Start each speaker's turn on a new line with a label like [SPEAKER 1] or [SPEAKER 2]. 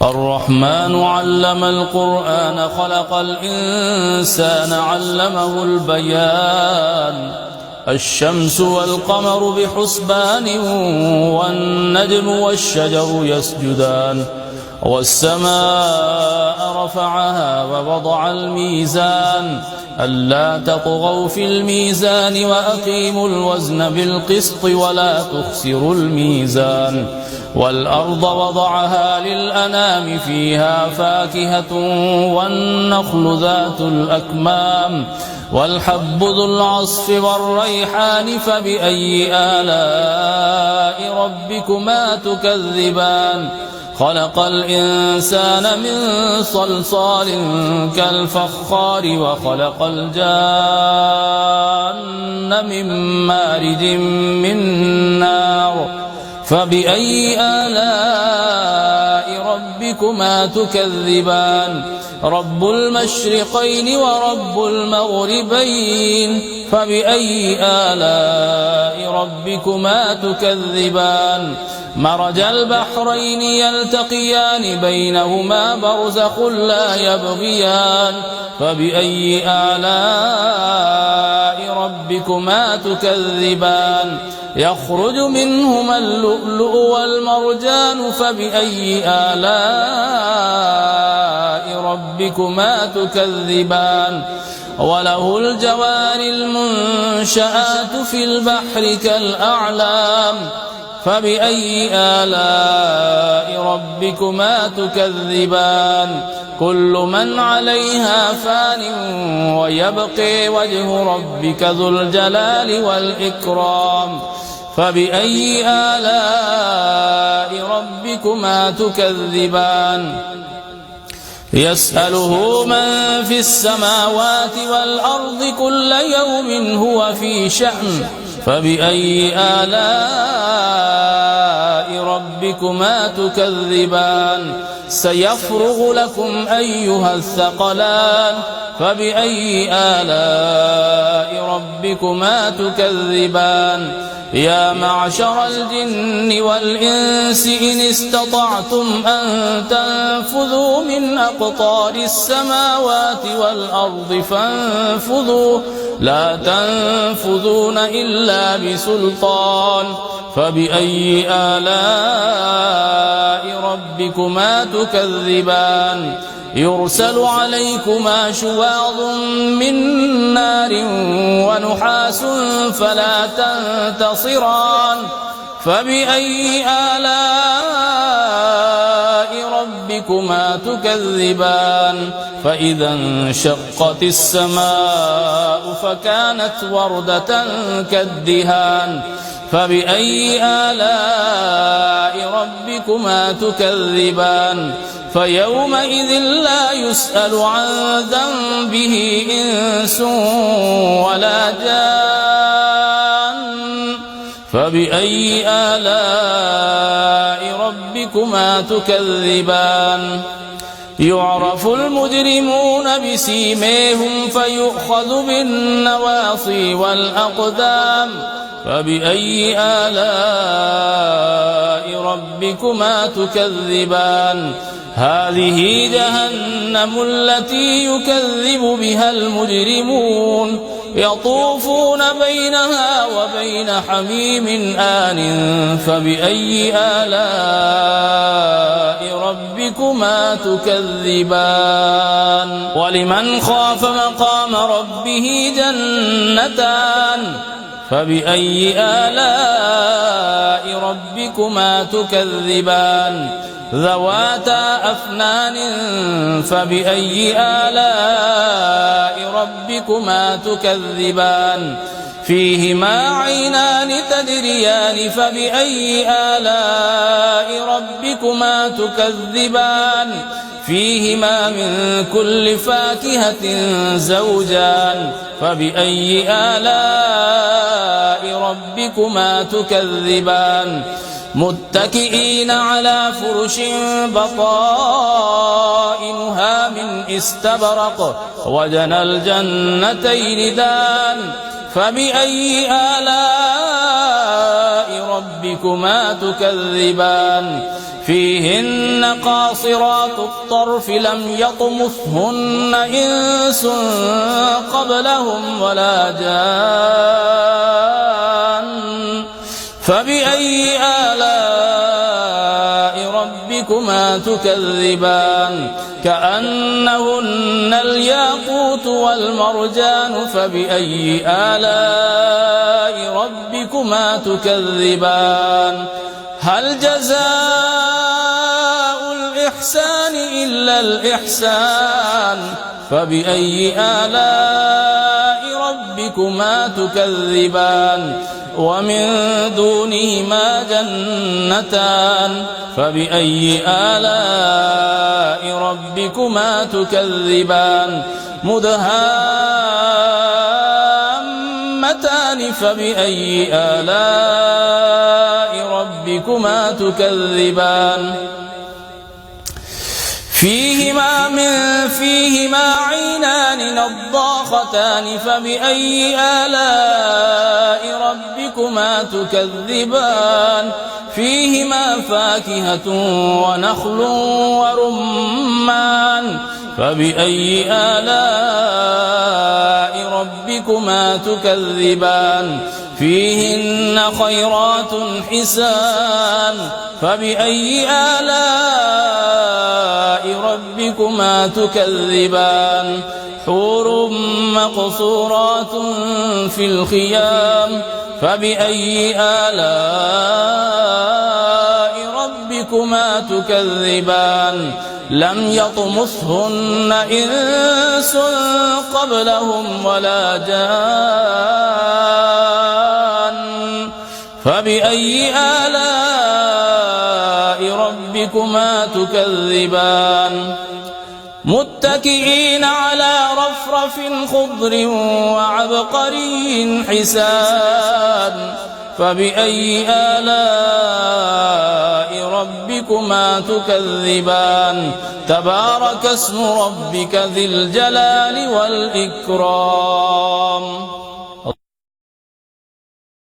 [SPEAKER 1] الرحمن علم القرآن خلق الإنسان علمه البيان الشمس والقمر بحسبان والنجم والشجر يسجدان والسماء رفعها ووضع الميزان ألا تطغوا في الميزان وأقيموا الوزن بالقسط ولا تخسروا الميزان والأرض وضعها للأنام فيها فاكهة والنخل ذات الأكمام والحب ذو العصف والريحان فبأي آلاء ربكما تكذبان خلق الإنسان من صلصال كالفخار وخلق الجان من مارج من نار فبأي آلاء ربكما تكذبان رب المشرقين ورب المغربين فبأي آلاء ربكما تكذبان مرج البحرين يلتقيان بينهما برزخ لا يبغيان فبأي آلاء ربكما تكذبان يخرج منهما اللؤلؤ والمرجان فبأي آلاء ربكما تكذبان وله الجوار المنشآت في البحر كالأعلام فبأي آلاء ربكما تكذبان كل من عليها فان ويبقي وجه ربك ذو الجلال والإكرام فبأي آلاء ربكما تكذبان يسأله من في السماوات والأرض كل يوم هو في شأن فبأي آلاء ربكما تكذبان سيفرغ لكم أيها الثقلان فبأي آلاء ربكما تكذبان يا معشر الجن والإنس إن استطعتم أن تنفذوا من أقطار السماوات والأرض فانفذوا لا تنفذون إلا بسلطان فبأي آلاء ربكما تكذبان يرسل عليكما شواظ من نار ونحاس فلا تنتصران فبأي آلاء ربكما تكذبان فإذا انشقت السماء فكانت وردة كالدهان فبأي آلاء ربكما تكذبان فيومئذ لا يسأل عن ذنبه إنس ولا جان فبأي آلاء ربكما تكذبان يعرف المجرمون بسيميهم فيؤخذ بالنواصي والأقدام فبأي آلاء ربكما تكذبان هذه جهنم التي يكذب بها المجرمون يطوفون بينها وبين حميم آن فبأي آلاء ربكما تكذبان ولمن خاف مقام ربه جنتان فبأي آلاء ربكما تكذبان ذواتا أفنان فبأي آلاء ربكما تكذبان فيهما عينان تجريان فبأي آلاء ربكما تكذبان فيهما من كل فاكهة زوجان فبأي آلاء ربكما تكذبان متكئين على فرش بطائنها من استبرق وجنى الجنتين دان فبأي آلاء ربكما تكذبان فيهن قاصرات الطرف لم يطمثهن إنس قبلهم ولا جان فبأي آلاء ربكما تكذبان كأنهن الياقوت والمرجان فبأي آلاء ربكما تكذبان هل جزاء الإحسان إلا الإحسان فبأي آلاء ربكما تكذبان ومن دونهما جنتان فبأي آلاء ربكما تكذبان مدهامتان فبأي آلاء ربكما تكذبان فيهما عينان نضاختان فبأي آلاء ربكما تكذبان فيهما فاكهة ونخل ورمان فبأي آلاء ربكما تكذبان فيهن خيرات حسان فبأي آلاء ربكما تكذبان حور مقصورات في الخيام فبأي آلاء ربكما تكذبان لم يطمثهن إنس قبلهم ولا جان فبأي آلاء ربكما تكذبان متكئين على رفرف خضر وعبقري حسان فبأي آلاء ربكما تكذبان تبارك اسم ربك ذي الجلال والإكرام